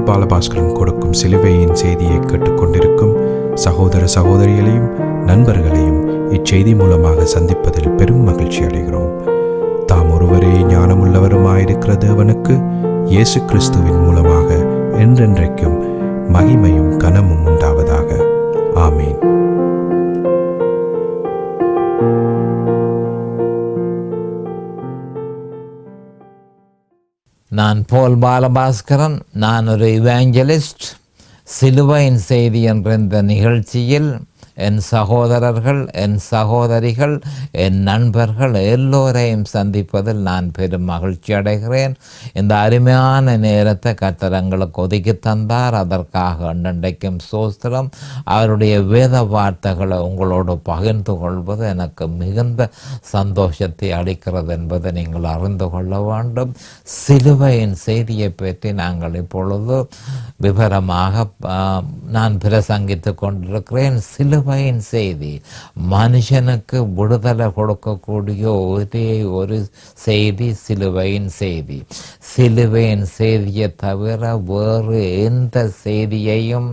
பால் பாலபாஸ்கரன் கொடுக்கும் சிலுவையின் செய்தியை கேட்டுக்கொண்டிருக்கும் சகோதர சகோதரிகளையும் நண்பர்களையும் இச்செய்தி மூலமாக சந்திப்பதில் பெரும் மகிழ்ச்சி அடைகிறோம். தாம் ஒருவரே ஞானமுள்ளவருமாயிருக்கிற தேவனுக்கு இயேசு கிறிஸ்துவின் மூலமாக என்றென்றைக்கும் மகிமையும் கனமும் உண்டாவதாக. ஆமீன். நான் பால் பாலபாஸ்கரன். நான் ஒரு இவாஞ்சலிஸ்ட். சிலுவையின் செய்தி என்ற இந்த நிகழ்ச்சியில் என் சகோதரர்கள், என் சகோதரிகள், என் நண்பர்கள் எல்லோரையும் சந்திப்பதில் நான் பெரும் மகிழ்ச்சி அடைகிறேன். இந்த அருமையான நேரத்தை கர்த்தர் எங்களுக்கு ஒதுக்கி தந்தார். அதற்காக அன்றைக்கும் சோஸ்திரம். அவருடைய வேத வார்த்தைகளை உங்களோடு பகிர்ந்து கொள்வது எனக்கு மிகுந்த சந்தோஷத்தை அளிக்கிறது என்பதை நீங்கள் அறிந்து கொள்ள வேண்டும். சிலுவையின் செய்தியை பற்றி நாங்கள் இப்பொழுது விவரமாக நான் பிரசங்கித்து கொண்டிருக்கிறேன். சிலுவையின் செய்தி மனுஷனுக்கு விடுதலை கொடுக்கக்கூடிய ஒரே ஒரு செய்தி சிலுவையின் செய்தி. சிலுவையின் செய்தியை தவிர வேறு எந்த செய்தியையும்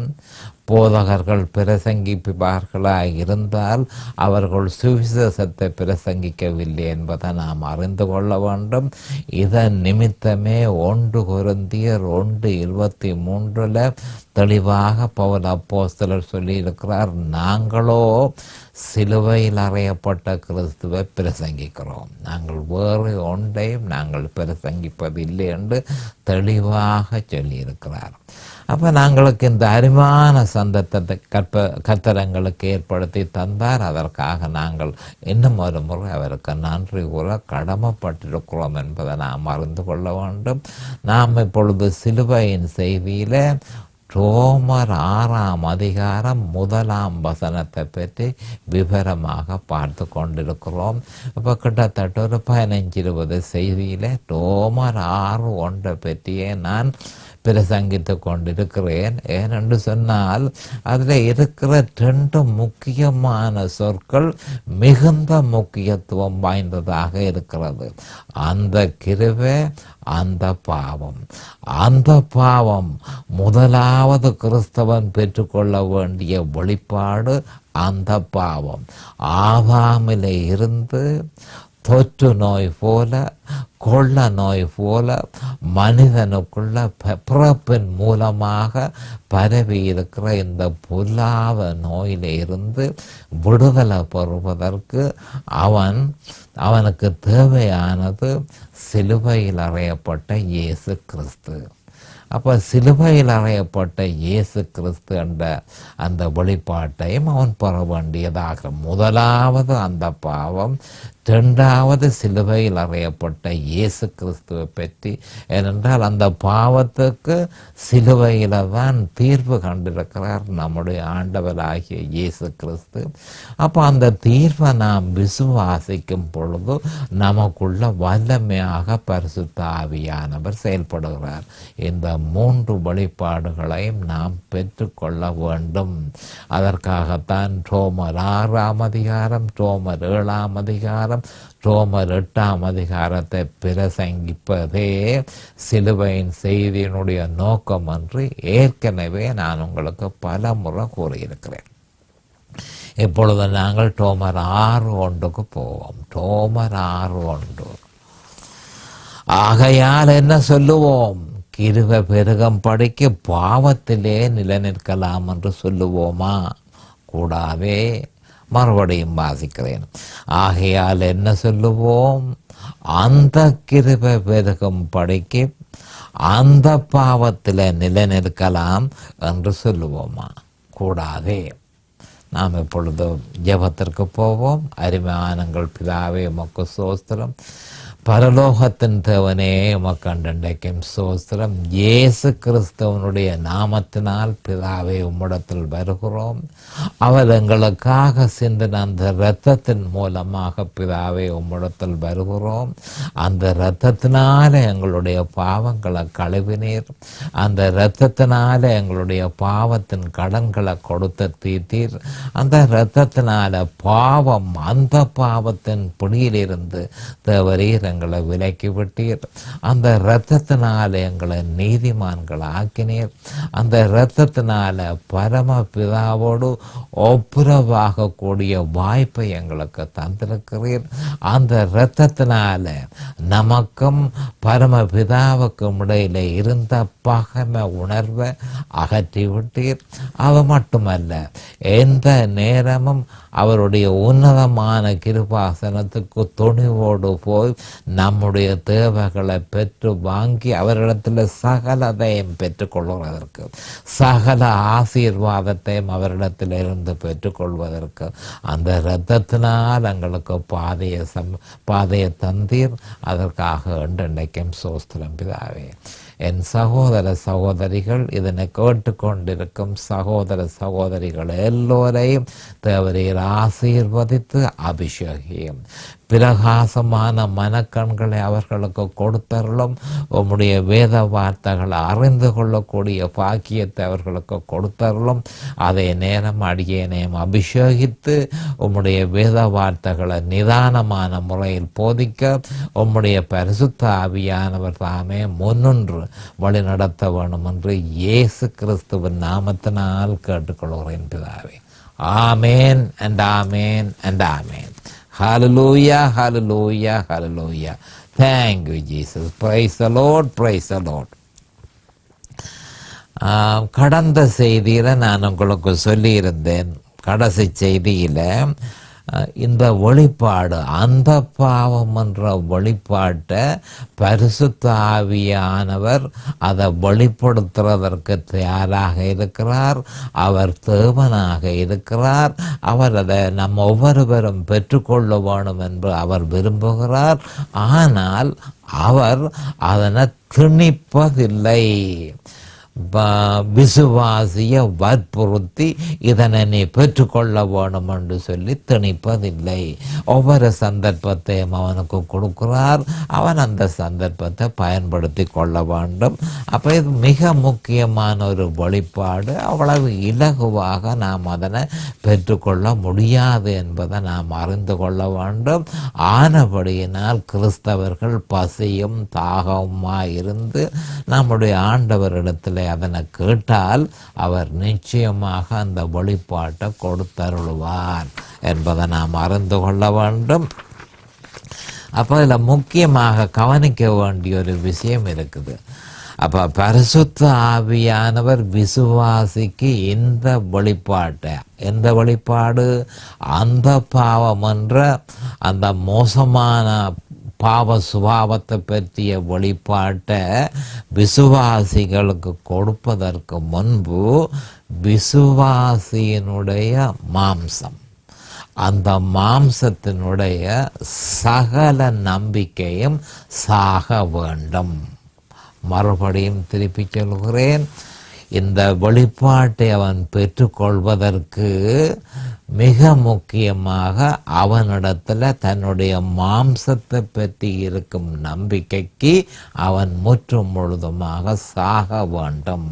போதகர்கள் பிரசங்கிப்பார்களாக இருந்தால் அவர்கள் சுவிசேஷத்தை பிரசங்கிக்கவில்லை என்பதை நாம் அறிந்து கொள்ள வேண்டும். இதன் நிமித்தமே 1 கொரிந்தியர் 1:23 தெளிவாக பவுல் அப்போஸ்தலர் சொல்லியிருக்கிறார், நாங்களோ சிலுவையில் அறையப்பட்ட கிறிஸ்துவை பிரசங்கிக்கிறோம், நாங்கள் வேறு ஒன்றையும் நாங்கள் பிரசங்கிப்பதில்லை என்று தெளிவாக சொல்லியிருக்கிறார். அப்போ நாங்களுக்கு இந்த அருமையான சந்தத்தை கர்த்தரங்களுக்கு ஏற்படுத்தி தந்தார். அதற்காக நாங்கள் இன்னும் ஒரு முறை அவருக்கு நன்றி கூற கடமைப்பட்டிருக்கிறோம் என்பதை நாம் அறிந்து கொள்ள வேண்டும். நாம் இப்பொழுது சிலுவையின் செய்தியில் ரோமர் 6ஆம் அதிகாரம் 1ஆம் வசனத்தை பற்றி விவரமாக பார்த்து கொண்டிருக்கிறோம். இப்போ கிட்டத்தட்ட ஒரு 15-20 செய்தியில் ரோமர் 6:1 பற்றியே நான் பிரசங்கித்து கொண்டிருக்கிறேன். ஏனென்று சொன்னால் அதில் இருக்கிற 2 முக்கியமான சொற்கள் மிகுந்த முக்கியத்துவம் வாய்ந்ததாக இருக்கிறது. அந்த கிருபை, அந்த பாவம். அந்த பாவம் முதலாவது கிறிஸ்தவன் பெற்றுக்கொள்ள வேண்டிய வெளிப்பாடு. அந்த பாவம் ஆதாமிலே இருந்து தொற்று நோய் போல, கொள்ள நோய் போல மனிதனுக்குள்ள பிறப்பின் மூலமாக பரவி இருக்கிற இந்த பொல்லாத நோயில இருந்து விடுதலை பெறுவதற்கு அவனுக்கு தேவையானது சிலுவையில் அறையப்பட்ட இயேசு கிறிஸ்து. அப்போ சிலுவையில் அறையப்பட்ட இயேசு கிறிஸ்து என்ற அந்த வெளிப்பாட்டையும் அவன் பெற வேண்டியதாக. முதலாவது அந்த பாவம், 2வது சிலுவையில் அறையப்பட்ட இயேசு கிறிஸ்துவை பற்றி. ஏனென்றால் அந்த பாவத்துக்கு சிலுவையில் தான் தீர்வு கண்டிருக்கிறார் நம்முடைய ஆண்டவராகிய இயேசு கிறிஸ்து. அப்போ அந்த தீர்வை நாம் விசுவாசிக்கும் பொழுது நமக்குள்ள வல்லமையாக பரிசுத்த ஆவியானவர் செயல்படுகிறார். இந்த 3 வெளிப்பாடுகளையும் நாம் பெற்றுக்கொள்ள வேண்டும். அதற்காகத்தான் ரோமர் 6ஆம் அதிகாரம், ரோமர் 7ஆம் அதிகாரம், ரோமர் 8ஆம் அதிகாரத்தை பிரசங்கிப்பதே சிலுவையின் செய்தியினுடைய நோக்கம் என்று ஏற்கனவே நான் உங்களுக்கு பல முறை கூறியிருக்கிறேன். இப்பொழுது நாங்கள் ரோமர் 6:1 போவோம். ரோமர் 6:1. ஆகையால் என்ன சொல்லுவோம்? கிருபை பெருகும் படிக்கு பாவத்திலே நிலைநிற்கலாம் என்று சொல்லுவோமா? கூடாதே. மறுபடியும் வாசிக்கிறேன். ஆகையால் என்ன சொல்லுவோம்? அந்த கிருபை பெருகும் படிக்கு அந்த பாவத்தில் நிலைநிற்கலாம் என்று சொல்லுவோமா? கூடாதே. நாம் இப்பொழுது ஜெபத்திற்கு போவோம். அருமையானங்கள் பிதாவே, உமக்கு ஸ்தோத்திரம். பரலோகத்தின் தேவனே, உமக்கு அன்றைக்கும் ஸ்தோத்திரம். இயேசு கிறிஸ்துவனுடைய நாமத்தினால் பிதாவே உம்மிடத்தில் வருகிறோம். அவர் எங்களுக்காக சிந்தின அந்த இரத்தத்தின் மூலமாக பிதாவே உம்மிடத்தில் வருகிறோம். அந்த இரத்தத்தினால எங்களுடைய பாவங்களை கழுவினீர். அந்த இரத்தத்தினால எங்களுடைய பாவத்தின் கடன்களை கொடுத்து தீர்த்தீர். அந்த இரத்தத்தினால பாவம், அந்த பாவத்தின் பிடியிலிருந்து தேவரீர் எங்களை விலக்கி விட்டீர். அந்த இரத்தத்தினால எங்களை நீதிமான்கள் ஆக்கினீர். அந்த இரத்தத்தினால பரமபிதாவோடு ஒப்புரவாக கூடிய வாய்ப்பை எங்களுக்கு தந்திருக்கிறீர். அந்த இரத்தத்தினால நமக்கும் பரமபிதாவுக்கும் இடையில இருந்த பகைமை உணர்வை அகற்றி விட்டீர். அது மட்டுமல்ல, எந்த நேரமும் அவருடைய உன்னதமான கிருபாசனத்துக்கு துணிவோடு போய் நம்முடைய தேவைகளை பெற்று வாங்கி அவரிடத்தில் சகலதையும் பெற்றுக்கொள்வதற்கு, சகல ஆசீர்வாதத்தையும் அவரிடத்தில் இருந்து பெற்றுக்கொள்வதற்கு அந்த இரத்தத்தினால் எங்களுக்கு பாதையை தந்தீர். அதற்காக என்றென்றைக்கும் சோஸ்திரம் பிதாவே. என் சகோதர சகோதரிகள், இதனை கேட்டுக்கொண்டிருக்கும் சகோதர சகோதரிகள் எல்லோரையும் தேவரீர் ஆசீர்வதித்து அபிஷேகியும். பிரகாசமான மனக்கண்களை அவர்களுக்கு கொடுத்தருளும். உம்முடைய வேத வார்த்தைகளை அறிந்து கொள்ளக்கூடிய பாக்கியத்தை அவர்களுக்கு கொடுத்தருளும். அதே நேரம் அடியேனையும் அபிஷேகித்து உம்முடைய வேத வார்த்தைகளை நிதானமான முறையில் போதிக்க உம்முடைய பரிசுத்த ஆவியானவர் தாமே முன்னின்று வழி நடத்த வேண்டும் என்று இயேசு கிறிஸ்துவின் நாமத்தினால் கேட்டுக்கொள்கிறேன் பிதாவே. ஆமேன் and amen and amen. Hallelujah, hallelujah, hallelujah. Thank you, Jesus. Praise the Lord, praise the Lord. கடந்த செய்தியில் நான் உங்களுக்கு சொல்லியிருந்தேன், கடைசி செய்தியில் இந்த வெளிப்பாடு, அந்த பாவம் என்ற வெளிப்பாட்டை பரிசுத்த ஆவியானவர் அதை வெளிப்படுத்துவதற்கு தயாராக இருக்கிறார். அவர் தேவனாக இருக்கிறார். அவர் அதை நம்ம ஒவ்வொருவரும் பெற்றுக்கொள்ள வேண்டும் என்று அவர் விரும்புகிறார். ஆனால் அவர் அதனை திணிப்பதில்லை. விசுவாசிய வற்புறுத்தி இதனை நீ பெற்றுக்கொள்ள வேணும் என்று சொல்லி திணிப்பதில்லை. ஒவ்வொரு சந்தர்ப்பத்தையும் அவனுக்கு கொடுக்கிறார். அவன் அந்த சந்தர்ப்பத்தை பயன்படுத்தி கொள்ள வேண்டும். அப்போ இது மிக முக்கியமான ஒரு வெளிப்பாடு. அவ்வளவு இலகுவாக நாம் அதனை பெற்றுக்கொள்ள முடியாது என்பதை நாம் அறிந்து கொள்ள வேண்டும். ஆனபடியினால் கிறிஸ்தவர்கள் பசியும் தாகவுமாய் இருந்து நம்முடைய ஆண்டவரிடத்தில் அதனை கேட்டால் அவர் நிச்சயமாக அந்த வெளிப்பாட்டை கொடுத்தருள்வார் என்பதை நாம் அறிந்து கொள்ள வேண்டும். அப்போ இதில் முக்கியமாக கவனிக்க வேண்டிய ஒரு விஷயம் இருக்குது. அப்போ பரிசுத்த ஆவியானவர் விசுவாசிக்கு இந்த வெளிப்பாட்டை, எந்த வெளிப்பாடு, அந்த பாவம் என்ற அந்த மோசமான பாவ சுபாவத்தை பற்றிய வெளிப்பாட்டை விசுவாசிகளுக்கு கொடுப்பதற்கு முன்பு விசுவாசியினுடைய மாம்சம், அந்த மாம்சத்தினுடைய சகல நம்பிக்கையும் சாக வேண்டும். மறுபடியும் திருப்பி சொல்கிறேன், இந்த வெளிப்பாட்டை அவன் பெற்றுக்கொள்வதற்கு மிக முக்கியமாக அவனிடத்தில் தன்னுடைய மாம்சத்தை பற்றி இருக்கும் நம்பிக்கைக்கு அவன் முற்றும் முழுதுமாக சாக வேண்டும்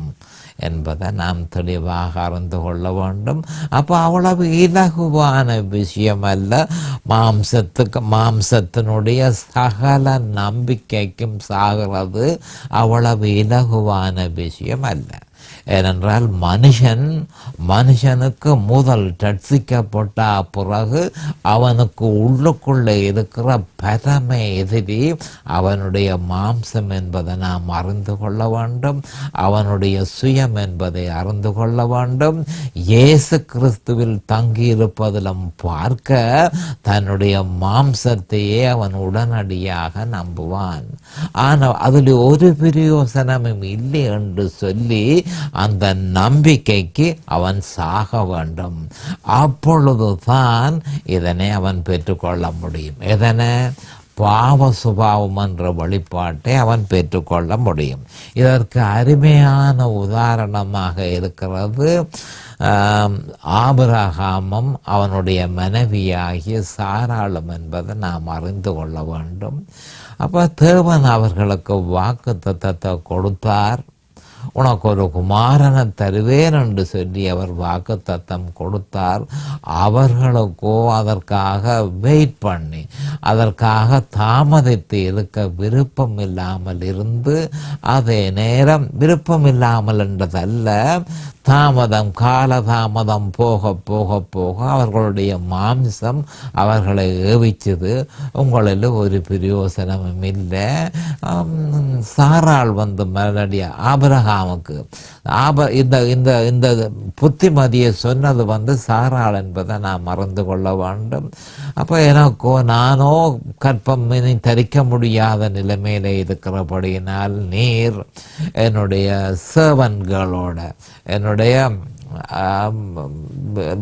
என்பதை நாம் தெளிவாக அறிந்து கொள்ள வேண்டும். அப்போ அவ்வளவு இலகுவான விஷயம் அல்ல. மாம்சத்தினுடைய சகல நம்பிக்கைக்கும் சாகிறது அவ்வளவு இலகுவான விஷயம் அல்ல. ஏனென்றால் மனுஷனுக்கு முதல் ரட்சிக்கப்பட்ட பிறகு அவனுக்கு உள்ளுக்குள்ளே இருக்கிற பரம எதிரி அவனுடைய மாம்சம் என்பதை நாம் அறிந்து கொள்ள வேண்டும். அவனுடைய சுயம் என்பதை அறிந்து கொள்ள வேண்டும். இயேசு கிறிஸ்துவில் தங்கியிருப்பதிலும் பார்க்க தன்னுடைய மாம்சத்தையே அவன் உடனடியாக நம்புவான். ஆனால் அதில் ஒரு பிரயோசனமும் இல்லை என்று சொல்லி அந்த நம்பிக்கைக்கு அவன் சாக வேண்டும். அப்பொழுதுதான் இதனை அவன் பெற்றுக்கொள்ள முடியும். இதனை பாவ சுபாவம் என்ற வெளிப்பாட்டை அவன் பெற்றுக்கொள்ள முடியும். இதற்கு அருமையான உதாரணமாக இருக்கிறது ஆபிரகாமும் அவனுடைய மனைவியாகிய சாராளும் என்பதை நாம் அறிந்து கொள்ள வேண்டும். அப்போ தேவன் அவர்களுக்கு வாக்குத்தத்தத்தை கொடுத்தார். உனக்கு ஒரு குமாரனை தருவேன் என்று சொல்லி அவர் வாக்குத்தத்தம் கொடுத்தார். அவர்களுக்கோ அதற்காக வெயிட் பண்ணி அதற்காக தாமதித்து இருக்க விருப்பம் இல்லாமல் இருந்து, அதே நேரம் விருப்பம் இல்லாமல் என்றதல்ல, காலதாமதம் போக போக போக அவர்களுடைய மாம்சம் அவர்களை ஏவிச்சது. உங்களில் ஒரு பிரயோசனமும் இல்லை. சாராள் வந்து மறுபடிய ஆபிரகாமுக்கு இந்த இந்த இந்த புத்திமதியை சொன்னது வந்து சாராள் என்பதை நான் மறந்து கொள்ள வேண்டும். அப்போ நானோ கற்பம் தரிக்க முடியாத நிலைமையில இருக்கிறபடியினால் நீர் என்னுடைய சேவன்களோட என்னுடைய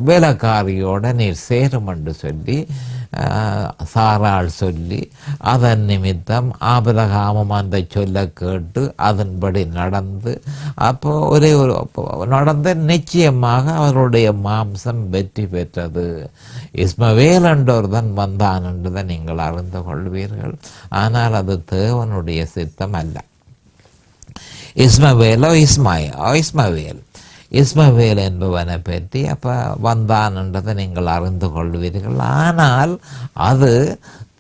வேலைக்காரியோட நீர் சேரும் என்று சொல்லி சாராள் சொல்லி, அதன் நிமித்தம் ஆபிரகாமும் அந்த சொல்ல கேட்டு அதன்படி நடந்து, அப்போ ஒரே ஒரு நடந்த நிச்சயமாக அவருடைய மாம்சம் வெற்றி பெற்றது. இஸ்மவேல் என்றொருவன் வந்தான் என்றுதான் நீங்கள் அறிந்து கொள்வீர்கள். ஆனால் அது தேவனுடைய சித்தம் அல்ல. இஸ்மவேல் என்பவனை பற்றி அப்போ வந்தான் என்றதை நீங்கள் அறிந்து கொள்வீர்கள். ஆனால் அது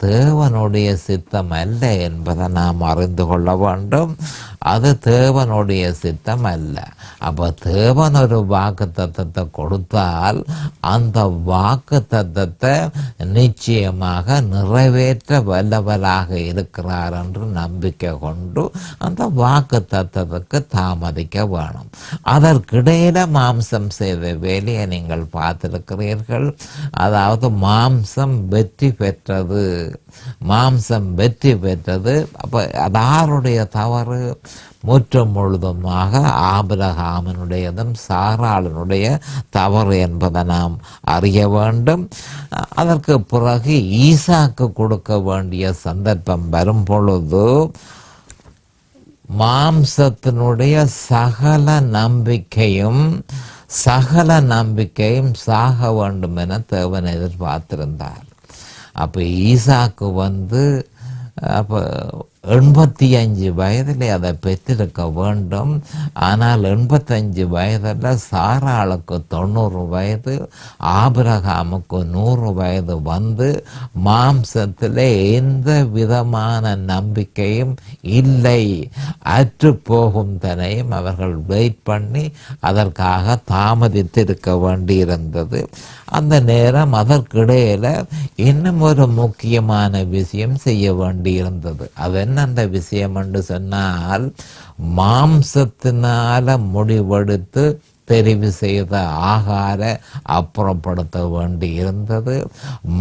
தேவனுடைய சித்தம் அல்ல என்பதை நாம் அறிந்து கொள்ள வேண்டும். அது தேவனுடைய சித்தம் அல்ல. அப்போ தேவன் ஒரு வாக்கு தத்தத்தை கொடுத்தால் அந்த வாக்கு தத்தத்தை நிச்சயமாக நிறைவேற்ற வல்லவராக இருக்கிறார் என்று நம்பிக்கை கொண்டு அந்த வாக்கு தத்தத்துக்கு தாமதிக்க வேணும். அதற்கிடையில மாம்சம் செய்த வேலையை நீங்கள் பார்த்திருக்கிறீர்கள். அதாவது மாம்சம் வெற்றி பெற்றது. அப்போ அதாருடைய தவறு முற்றும் முழுதுமாக ஆபிரகாமினுடையதும் சாராளினுடைய தவறு என்பதை நாம் அறிய வேண்டும். அதற்கு பிறகு ஈசாக்கு கொடுக்க வேண்டிய சந்தர்ப்பம் வரும் பொழுது மாம்சத்தினுடைய சகல நம்பிக்கையும் சாக வேண்டும் என தேவன் எதிர்பார்த்திருந்தார். அப்போ ஈசாக்கு வந்து அப்போ 85 வயதில் அதை பெற்றிருக்க வேண்டும். ஆனால் 85 வயதில் சாராளுக்கு 90 வயது, ஆபிரகாமுக்கு 100 வயது வந்து மாம்சத்தில் எந்த விதமான நம்பிக்கையும் இல்லை, அற்று போகும் தனையும் அவர்கள் வெயிட் பண்ணி அதற்காக தாமதித்திருக்க வேண்டியிருந்தது. அந்த நேரம் அதற்கிடையில் இன்னும் ஒரு முக்கியமான விஷயம் செய்ய வேண்டியிருந்தது. அது என்ன அந்த விஷயம் என்று சொன்னால், மாம்சத்தினால முடிவெடுத்து தெரிவு செய்த ஆகார அப்புறப்படுத்த வேண்டி இருந்தது.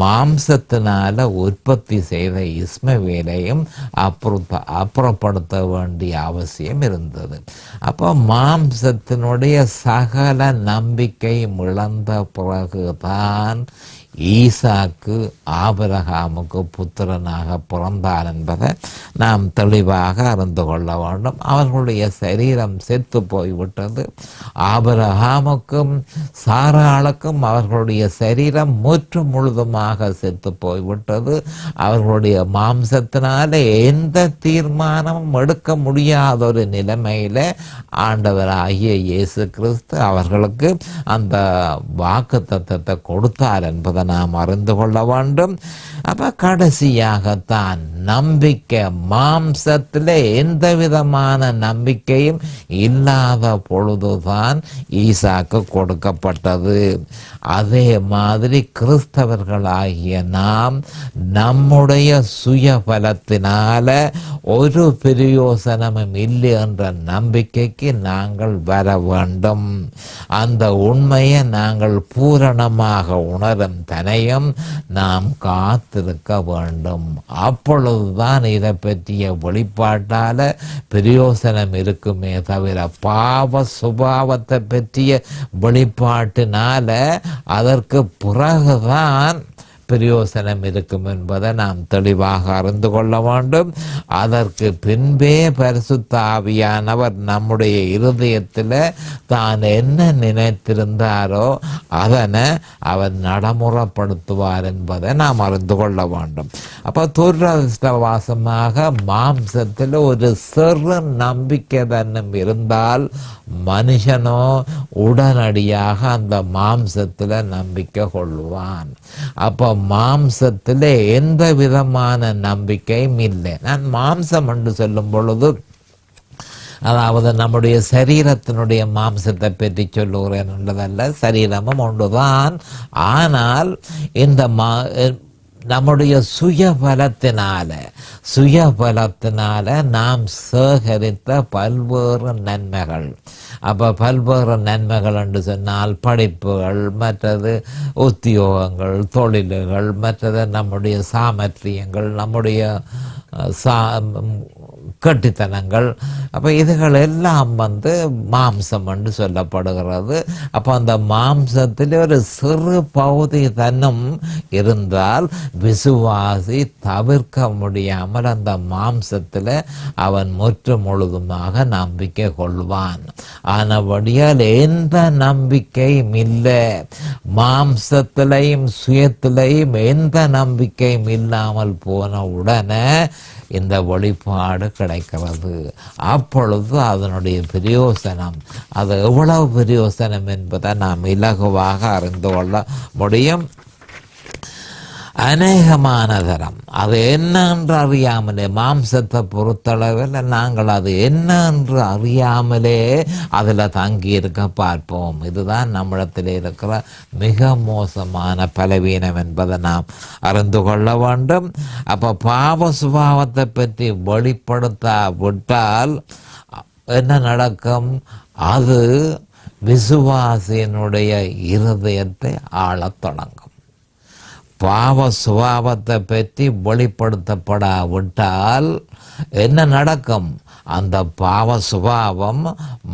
மாம்சத்தினால உற்பத்தி செய்த இஸ்மவேலையும் அப்புறப்படுத்த வேண்டிய அவசியம் இருந்தது. அப்போ மாம்சத்தினுடைய சகல நம்பிக்கையும் இழந்த பிறகுதான் ஈசாக்கு ஆபிரகாமுக்கு புத்திரனாக பிறந்தார் என்பதை நாம் தெளிவாக அறிந்து கொள்ள வேண்டும். அவர்களுடைய சரீரம் செத்து போய்விட்டது. ஆபிரகாமுக்கும் சாராளுக்கும் அவர்களுடைய சரீரம் முழுதுமாக செத்து போய்விட்டது. அவர்களுடைய மாம்சத்தினால எந்த தீர்மானமும் எடுக்க முடியாத ஒரு நிலைமையில ஆண்டவராகிய இயேசு கிறிஸ்து அவர்களுக்கு அந்த வாக்கு தத்தத்தை கொடுத்தார் என்பதை நாம் அறிந்து கொள்ள வேண்டும். அப்ப கடைசியாகத்தான் நம்பிக்கை, மாம்சத்தில் எந்த விதமான நம்பிக்கையும் இல்லாத பொழுதுதான் ஈசாக்கு கொடுக்கப்பட்டது. அதே மாதிரி கிறிஸ்தவர்களாகிய நாம் நம்முடைய சுய பலத்தினால ஒரு பிரயோசனமும் இல்லை என்ற நம்பிக்கைக்கு நாங்கள் வர வேண்டும். அந்த உண்மையை நாங்கள் பூரணமாக உணரும் தனையும் நாம் காத்திருக்க வேண்டும். அப்பொழுதுதான் இதை பற்றிய வெளிப்பாட்டால பிரயோசனம் இருக்குமே தவிர பாவ சுபாவத்தை பற்றிய வெளிப்பாட்டினால அதற்கு பிறகுதான் பிரயோசனம் இருக்கும் என்பதை நாம் தெளிவாக அறிந்து கொள்ள வேண்டும். அதற்கு பின்பே பரிசுத்த ஆவியானவர் நம்முடைய இருதயத்தில் தான் என்ன நினைத்திருந்தாரோ அதனை அவர் நடைமுறைப்படுத்துவார் என்பதை நாம் அறிந்து கொள்ள வேண்டும். அப்போ துரதிர்ஷ்டவசமாக மாம்சத்தில் ஒரு சிறு நம்பிக்கை தன்னும் இருந்தால் மனுஷனோ உடனடியாக அந்த மாம்சத்தில் நம்பிக்கை கொள்ளுவான். அப்போ மாம்சத்தில் எந்த விதமான நம்பிக்கையும் இல்லை. நான் மாம்சம் என்று சொல்லும் பொழுது அதாவது நம்முடைய சரீரத்தினுடைய மாம்சத்தை பற்றி சொல்லுகிறேன் என்றதல்ல, சரீரமும் ஒன்றுதான். ஆனால் இந்த நம்முடைய சுயபலத்தினால நாம் சேகரித்த பல்வேறு நன்மைகள். அப்போ பல்வேறு நன்மைகள் என்று சொன்னால் படிப்புகள், மற்றது உத்தியோகங்கள், தொழில்கள், மற்றது நம்முடைய சாமர்த்தியங்கள், நம்முடைய கட்டித்தனங்கள். அப்போ இதுகள் எல்லாம் மாம்சம் என்று சொல்லப்படுகிறது. அப்போ அந்த மாம்சத்தில் ஒரு சிறு பகுதி தன்னும் இருந்தால் விசுவாசி தவிர்க்க முடியாமல் அந்த மாம்சத்தில் அவன் முற்று முழுதுமாக நம்பிக்கை கொள்வான். ஆனபடியால் எந்த நம்பிக்கையும் இல்லை, மாம்சத்திலையும் சுயத்திலையும் எந்த நம்பிக்கையும் இல்லாமல் போன உடனே இந்த வெளிப்பாடு கிடைக்கிறது. அப்பொழுது அதனுடைய பிரயோசனம், அது எவ்வளவு பிரயோசனம் என்பதை நாம் இலகுவாக அறிந்து கொள்ள முடியும். அநேகமான தரம் அது என்ன என்று அறியாமலே, மாம்சத்தை பொறுத்தளவில் நாங்கள் அது என்ன என்று அறியாமலே அதில் தங்கி இருக்க பார்ப்போம். இதுதான் நம்மிடத்தில் இருக்கிற மிக மோசமான பலவீனம் என்பதை நாம் அறிந்து கொள்ள வேண்டும். அப்போ பாவ சுபாவத்தை பற்றி வெளிப்படுத்த விட்டால் என்ன நடக்கும்? அது விசுவாசியினுடைய இருதயத்தை ஆளத் தொடங்கும். பாவ சுபாவத்தை பற்றி வெளிப்படுத்தப்படாவிட்டால் என்ன நடக்கும்? அந்த பாவ சுபாவம்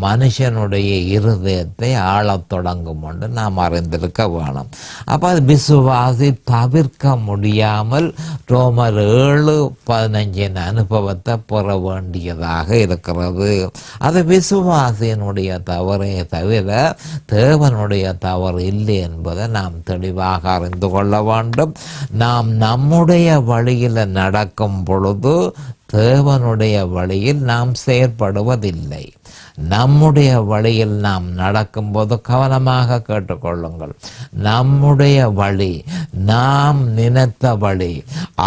மனுஷனுடைய இருதயத்தை ஆளத் தொடங்கும் என்று நாம் அறிந்திருக்க வேணும். அப்போ அது விசுவாசி தவிர்க்க முடியாமல் ரோமர் 7:15 அனுபவத்தை பெற வேண்டியதாக இருக்கிறது. அது விசுவாசியினுடைய தவறே தவிர தேவனுடைய தவறு இல்லை என்பதை நாம் தெளிவாக அறிந்து கொள்ள வேண்டும். நாம் நம்முடைய வழியில் நடக்கும் பொழுது தேவனுடைய வழியில் நாம் செயற்படுவதில்லை. நம்முடைய வழியில் நாம் நடக்கும்போது கவனமாக கேட்டுக்கொள்ளுங்கள். நம்முடைய வழி, நாம் நினைத்த வழி,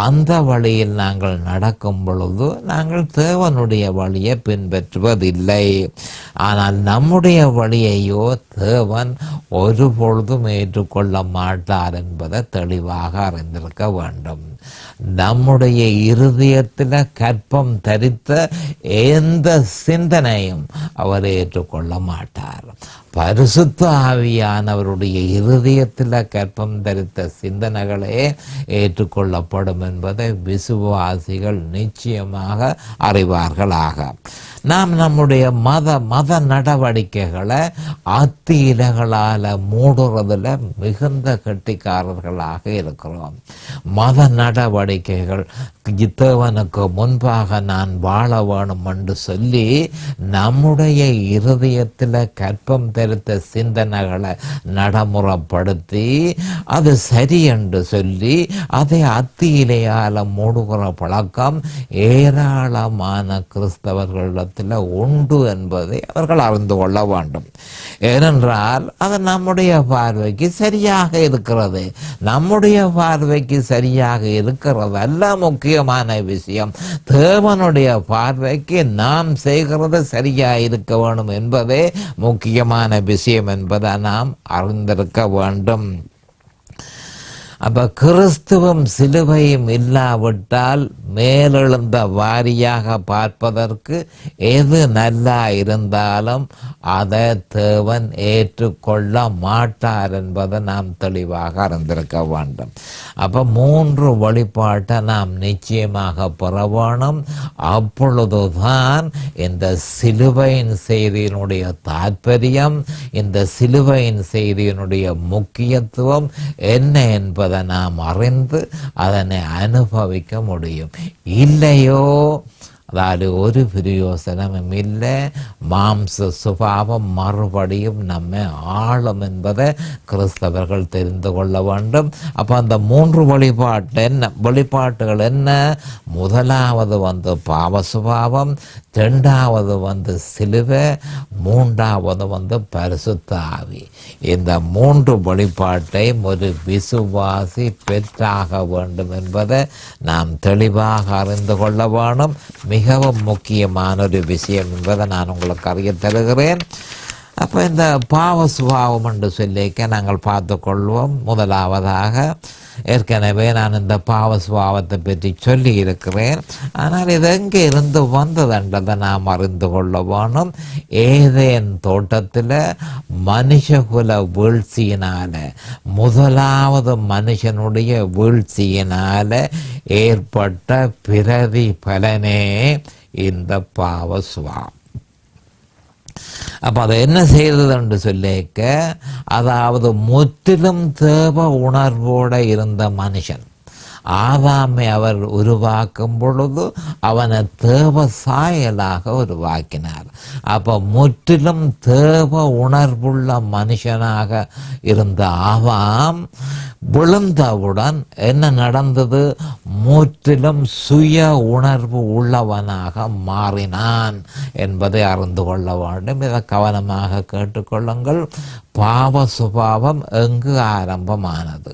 அந்த வழியில் நாங்கள் நடக்கும் பொழுது நாங்கள் தேவனுடைய வழியை பின்பற்றுவதில்லை. ஆனால் நம்முடைய வழியையோ தேவன் ஒருபொழுதும் ஏற்றுக்கொள்ள மாட்டார் என்பதை தெளிவாக அறிந்திருக்க வேண்டும். நம்முடைய இருதயத்தில் கற்பம் தரித்த எந்த சிந்தனையும் அவர் ஏற்றுக்கொள்ள மாட்டார். பரிசுத்த ஆவியானவருடைய இருதயத்தில் கற்பம் தரித்த சிந்தனைகளே ஏற்றுக்கொள்ளப்படும் என்பதை விசுவாசிகள் நிச்சயமாக அறிவார்களாக. நாம் நம்முடைய மத நடவடிக்கைகளை அத்தி இலைகளால் மூடுறதுல மிகுந்த கெட்டிக்காரர்களாக இருக்கிறோம். மத நடவடிக்கைகள் தேவனுக்கு முன்பாக நான் வாழ வேணும் என்று சொல்லி நம்முடைய இருதயத்தில் கற்பம் தரித்த சிந்தனைகளை நடைமுறைப்படுத்தி அது சரி என்று சொல்லி அதை அத்தியிலையால் மூடுகிற பழக்கம் ஏராளமான கிறிஸ்தவர்களிடத்தில் உண்டு என்பதை அவர்கள் அறிந்து கொள்ள வேண்டும். ஏனென்றால் அது நம்முடைய பார்வைக்கு சரியாக இருக்கிறது. நம்முடைய பார்வைக்கு சரியாக இருக்கிறது அல்ல முக்கியமான விஷயம். தேவனுடைய பார்வைக்கு நாம் செய்கிறது சரியா இருக்க வேண்டும் என்பதே முக்கியமான விஷயம் என்பதை நாம் அறிந்திருக்க வேண்டும். அப்போ கிறிஸ்துவும் சிலுவையும் இல்லாவிட்டால் மேலெழுந்த வாரியாக பார்ப்பதற்கு எது நல்லா இருந்தாலும் அதை தேவன் ஏற்றுக்கொள்ள மாட்டார் என்பதை நாம் தெளிவாக அறிந்திருக்க வேண்டும். அப்போ 3 வழிபாட்டை நாம் நிச்சயமாக பெற வேணும். அப்பொழுதுதான் இந்த சிலுவையின் செய்தியினுடைய தாற்பயம், இந்த சிலுவையின் செய்தியினுடைய முக்கியத்துவம் என்ன என்பதை என்பதை நாம் அறிந்து அதனை அனுபவிக்க முடியும். இல்லையோ அதாவது ஒரு பிரயோசனமும் இல்லை. மாம்ச சுபாவம் மறுபடியும் நம்மை ஆளும் என்பதை கிறிஸ்தவர்கள் தெரிந்து கொள்ள வேண்டும். அப்போ அந்த 3 வெளிப்பாட்டுகள் என்ன? முதலாவது பாவ சுபாவம், 2வது சிலுவை, 3வது பரிசுத்த ஆவி. இந்த 3 வெளிப்பாட்டை ஒரு விசுவாசி பெற்றாக வேண்டும் என்பதை நாம் தெளிவாக அறிந்து கொள்ள வேணும். மிகவும் முக்கியமான ஒரு விஷயம் என்பதை நான் உங்களுக்கு அறிய தருகிறேன். அப்போ இந்த பாவ சுபாவம் என்று சொல்லிக்க நாங்கள் பார்த்து கொள்வோம். முதலாவதாக ஏற்கனவே நான் இந்த பாவ சுபாவத்தை பற்றி சொல்லி இருக்கிறேன். ஆனால் இது எங்கே இருந்து வந்ததுன்றதை நாம் அறிந்து கொள்ள வேணும். ஏதேன் தோட்டத்தில் மனுஷகுல வீழ்ச்சியினால, முதலாவது மனுஷனுடைய வீழ்ச்சியினால ஏற்பட்ட பிரதிபலனே இந்த பாவ சுபாவம். அப்போ அதை என்ன செய்தது என்று சொல்லிக்க, அதாவது முற்றிலும் தேவ உணர்வோடு இருந்த மனுஷன் ஆதாமை அவர் உருவாக்கும் பொழுது அவனை தேவ சாயலாக உருவாக்கினார். அப்போ முற்றிலும் தேவ உணர்வுள்ள மனுஷனாக இருந்த ஆதாம் விழுந்தவுடன் என்ன நடந்தது? முற்றிலும் சுய உணர்வு உள்ளவனாக மாறினான் என்பதை அறிந்து கொள்ள வேண்டும். இதை கவனமாக கேட்டுக்கொள்ளுங்கள். பாவ சுபாவம் எங்கு ஆரம்பமானது?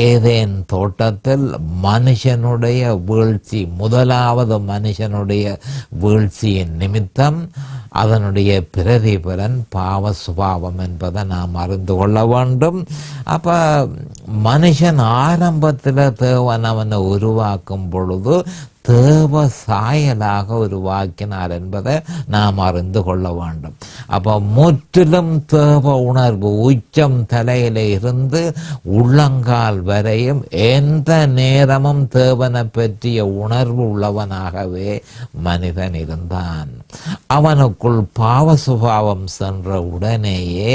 ஏதேன் தோட்டத்தில் மனுஷனுடைய வீழ்ச்சி, முதலாவது மனுஷனுடைய வீழ்ச்சியின் நிமித்தம் அதனுடைய பிரதிபலன் பாவ சுபாவம் என்பதை நாம் அறிந்து கொள்ள வேண்டும். அப்போ மனுஷன் ஆரம்பத்தில் தேவன் அவனை உருவாக்கும் பொழுது தேவ சாயலாக உருவாக்கினார் என்பதை நாம் அறிந்து கொள்ள வேண்டும். அப்போ முற்றிலும் தேவ உணர்வு, உச்சம் தலையில இருந்து உள்ளங்கால் வரையும் எந்த நேரமும் தேவனை பற்றிய உணர்வு உள்ளவனாகவே மனிதன் இருந்தான். அவனுக்குள் பாவ சுபாவம் சென்ற உடனேயே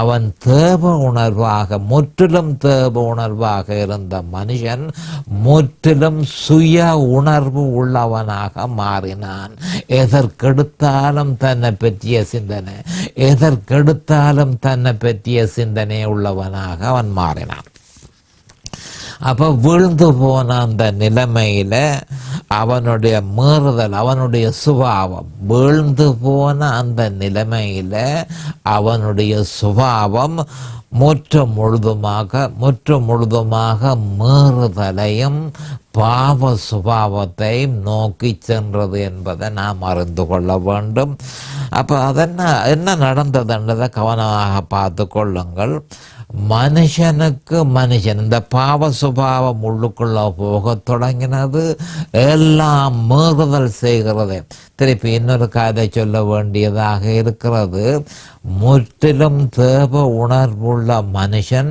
அவன் தேவ உணர்வாக, முற்றிலும் தேவ உணர்வாக இருந்த மனுஷன் முற்றிலும் சுய உணர்வு உள்ளவனாக மாறினான். எதற்கெடுத்தாலும் தன்னை பற்றிய சிந்தனை, எதற்கெடுத்தாலும் தன்னை பற்றிய சிந்தனை உள்ளவனாக அவன் மாறினான். அப்போ விழுந்து போன அந்த நிலைமையில அவனுடைய மீறுதல், அவனுடைய சுபாவம், வீழ்ந்து போன அந்த நிலைமையில அவனுடைய சுபாவம் முற்று முழுதுமாக மீறுதலையும் பாவ சுபாவத்தை நோக்கி சென்றது என்பதை நாம் அறிந்து கொள்ள வேண்டும். அப்போ என்ன நடந்ததுன்றதை கவனமாக பார்த்து கொள்ளுங்கள். மனுஷனுக்கு மனுஷன் இந்த பாவ சுபாவம் உள்ளுக்குள்ள போக தொடங்கினது. எல்லாம் மீறுதல் செய்கிறது. திருப்பி இன்னொரு கதை சொல்ல வேண்டியதாக இருக்கிறது. முற்றிலும் தேவ உணர்வுள்ள மனுஷன்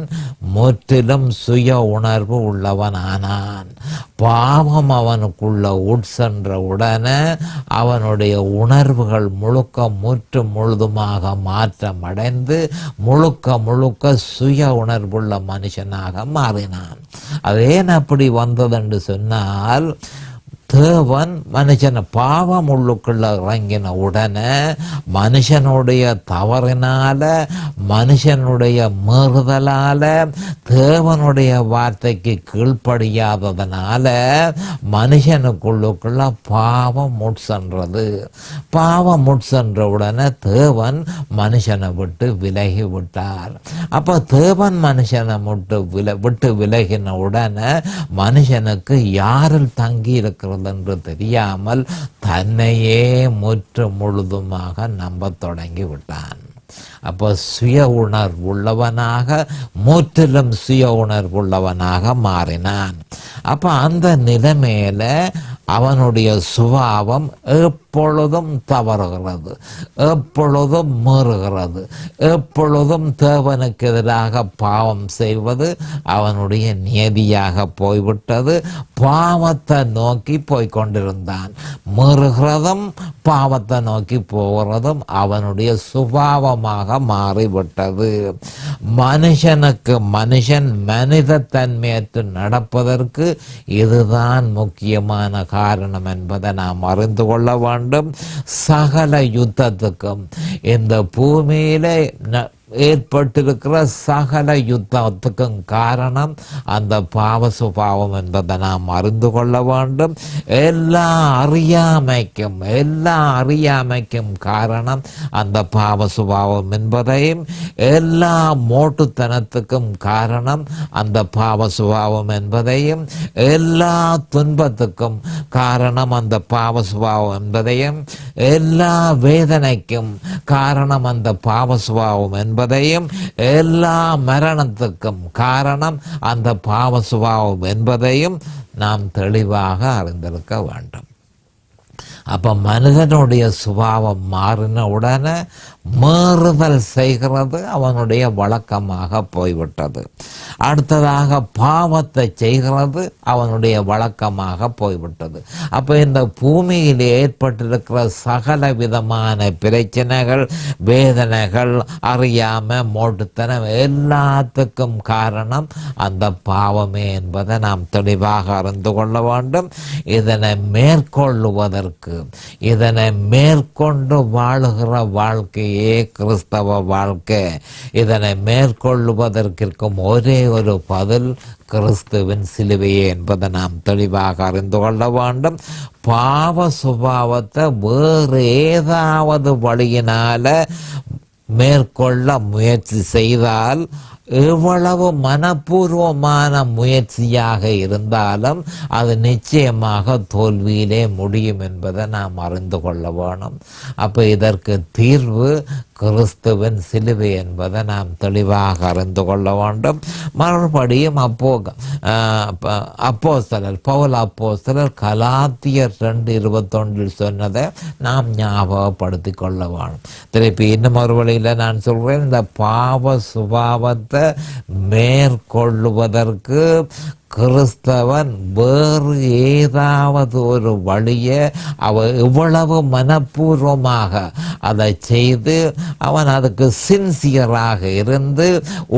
முற்றிலும் சுய உணர்வு உள்ளவன் ஆனான். பாவம் அவனுக்குள்ள உட்சென்ற உடனே அவனுடைய உணர்வுகள் முழுதுமாக மாற்றம் அடைந்து முழுக்க சுய உணர்வுள்ள மனுஷனாக மாறினான். அது ஏன் அப்படி வந்தது என்று சொன்னால், தேவன் மனுஷனை பாவம் உள்ளுக்குள்ள இறங்கின உடனே மனுஷனுடைய தவறினால, மனுஷனுடைய மீறுதலால, தேவனுடைய வார்த்தைக்கு கீழ்ப்படியாததனால மனுஷனுக்குள்ளுக்குள்ள பாவம் முட்சென்றது. பாவம் முட்சென்ற உடனே தேவன் மனுஷனை விட்டு விலகி விட்டார். அப்போ தேவன் மனுஷனை விட்டு விலகின உடனே மனுஷனுக்கு யாரில் தங்கி இருக்கிறது என்று தெரியாமல் தன்னையே முழுதுமாக நம்ப தொடங்கி விட்டான். அப்போ சுய உணர்வுள்ளவனாக, முற்றிலும் சுய உணர்வுள்ளவனாக மாறினான். அப்போ அந்த நிலைமையில அவனுடைய சுபாவம் எப்பொழுதும் தவறுகிறது, எப்பொழுதும் மீறுகிறது, எப்பொழுதும் தேவனுக்கு எதிராக பாவம் செய்வது அவனுடைய நியதியாக போய்விட்டது. பாவத்தை நோக்கி போய்கொண்டிருந்தான். மீறுகிறதும் பாவத்தை நோக்கி போகிறதும் அவனுடைய சுபாவமாக மாறிவிட்டது. மனுஷனுக்கு மனுஷன் மனித தன்மையற்று நடப்பதற்கு இதுதான் முக்கியமான காரணம் என்பதை நாம் அறிந்து கொள்ள வேண்டும். சகல யுத்தத்துக்கும் இந்த பூமியிலே ஏற்பட்டிருக்கிற சகல யுத்தத்துக்கும் காரணம் அந்த பாவ சுபாவம் என்பதை நாம் அறிந்து கொள்ள வேண்டும். எல்லா அறியாமைக்கும் காரணம் அந்த பாவ சுபாவம் என்பதையும், எல்லா மோட்டுத்தனத்துக்கும் காரணம் அந்த பாவ சுபாவம் என்பதையும், எல்லா துன்பத்துக்கும் காரணம் அந்த பாவ சுபாவம் என்பதையும், எல்லா வேதனைக்கும் காரணம் அந்த பாவ சுபாவம் என்பதையும், எல்லா மரணத்துக்கும் காரணம் அந்த பாவ சுபாவம் என்பதையும் நாம் தெளிவாக அறிந்திருக்க வேண்டும். அப்ப மனிதனுடைய சுபாவம் மாறின உடனே மீறுதல் செய்கிறது அவனுடைய வழக்கமாக போய்விட்டது. அடுத்ததாக பாவத்தை செய்கிறது அவனுடைய வழக்கமாக போய்விட்டது. அப்ப இந்த பூமியில் ஏற்பட்டிருக்கிற சகல விதமான பிரச்சனைகள், வேதனைகள், அறியாம மோட்டுத்தனம் எல்லாத்துக்கும் காரணம் அந்த பாவமே என்பதை நாம் தெளிவாக அறிந்து கொள்ள வேண்டும். இதனை மேற்கொள்ளுவதற்கு, இதனை மேற்கொண்டு வாழுகிற வாழ்க்கையே கிறிஸ்தவ வாழ்க்கை. இதனை மேற்கொள்ளுவதற்கும் ஒரே ஒரு பதில் கிறிஸ்துவின் சிலுவையே என்பதை நாம் தெளிவாக அறிந்து கொள்ள வேண்டும். பாவ சுபாவத்தை வேறு ஏதாவது வழியினால மேற்கொள்ள முயற்சி செய்தால், எவ்வளவு மனப்பூர்வமான முயற்சியாக இருந்தாலும் அது நிச்சயமாக தோல்வியிலே முடியும் என்பதை நாம் அறிந்து கொள்ள வேணும். அப்போ இதற்கு தீர்வு கிறிஸ்துவின் சிலுவை என்பதை நாம் தெளிவாக அறிந்து கொள்ள வேண்டும். மறுபடியும் பவுல் அப்போஸ்தலர் கலாத்தியர் 2:21 சொன்னதை நாம் ஞாபகப்படுத்தி கொள்ள வேணும். திருப்பி இன்னும் ஒரு வழியில் நான் சொல்கிறேன், இந்த பாவ சுபாவத்தை மேற்கொள்ளுவதற்கு கிறிஸ்தவன் வேறு ஏதாவது ஒரு வழியை இவ்வளவு மனப்பூர்வமாக அதை செய்து அவன் அதுக்கு சின்சியராக இருந்து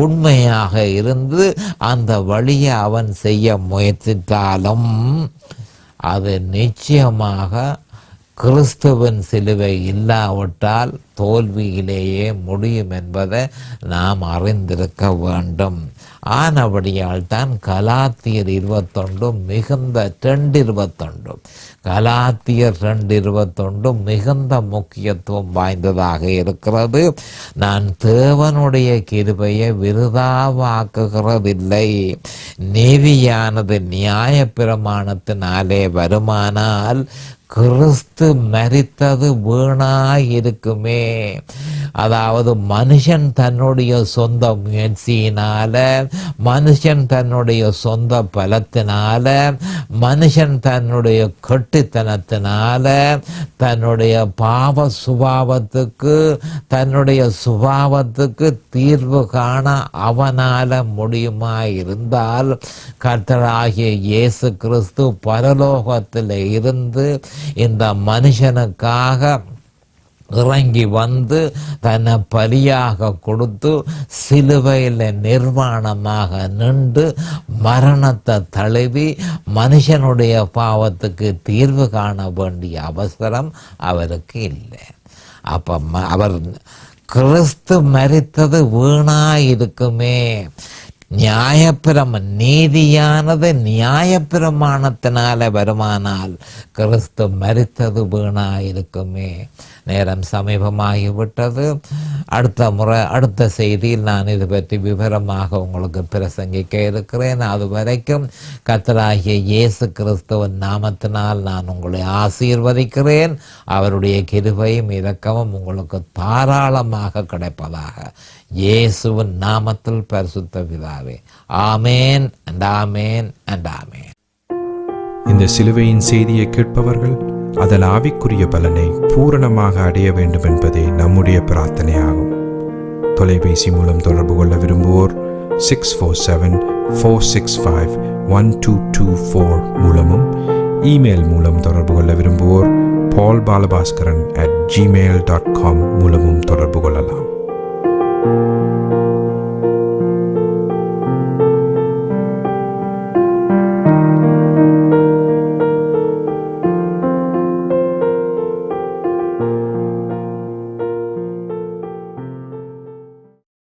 உண்மையாக இருந்து அந்த வழியை அவன் செய்ய முயற்சித்தாலும் அது நிச்சயமாக கிறிஸ்துவின் சிலுவை இல்லாவிட்டால் தோல்வியிலேயே முடியும் என்பதை நாம் அறிந்திருக்க வேண்டும். ஆனபடியால் தான் கலாத்தியர் 21 மிகுந்த 2:21 கலாத்தியர் 2:21 மிகுந்த முக்கியத்துவம் வாய்ந்ததாக இருக்கிறது. நான் தேவனுடைய கிருபையை விருதாவாக்குகிறதில்லை. நீதியானது நியாய பிரமாணத்தினாலே வருமானால் கிறிஸ்து மரித்தது வீணாயிருக்குமே. அதாவது மனுஷன் தன்னுடைய சொந்த முயற்சியினால, மனுஷன் தன்னுடைய சொந்த பலத்தினால, மனுஷன் தன்னுடைய கெட்டித்தனத்தினால தன்னுடைய பாவ சுபாவத்துக்கு தீர்வு காண அவனால முடியுமா இருந்தால், கர்த்தராகிய இயேசு கிறிஸ்து பரலோகத்தில் இருந்து இந்த மனுஷனுக்காக இறங்கி வந்து தன்னை பலியாக கொடுத்து சிலுவையில் நிர்வாணமாக நின்று மரணத்தை தழுவி மனுஷனுடைய பாவத்துக்கு தீர்வு காண வேண்டிய அவசரம் அவருக்கு இல்லை. அப்ப அவர் கிறிஸ்து மரித்தது வீணாயிருக்குமே. நீதியானது நியாயப்பிரமாணத்தினால வருமானால் கிறிஸ்து மரித்தது வீணாயிருக்குமே. நேரம் சமீபமாகிவிட்டது. அடுத்த செய்தியில் நான் இது பற்றி விவரமாக உங்களுக்கு பிரசங்கிக்க இருக்கிறேன். அது வரைக்கும் கர்த்தராகிய இயேசு கிறிஸ்துவின் நாமத்தினால் நான் உங்களை ஆசீர்வதிக்கிறேன். அவருடைய கிருபையும் இரக்கமும் உங்களுக்கு தாராளமாக கிடைப்பதாக இயேசுவின் நாமத்தில் பரிசுத்த பிதாவே. ஆமேன் அண்ட் ஆமேன் அண்ட் ஆமேன். இந்த சிலுவையின் செய்தியை கேட்பவர்கள் அதன் ஆவிக்குரிய பலனை பூரணமாக அடைய வேண்டும் என்பதே நம்முடைய பிரார்த்தனையாகும். தொலைபேசி மூலம் தொடர்பு கொள்ள விரும்புவோர் 647-465-1224 மூலமும், இமெயில் மூலம் தொடர்பு கொள்ள விரும்புவோர் paulbalabhaskaran@gmail.com மூலமும் தொடர்பு கொள்ளலாம்.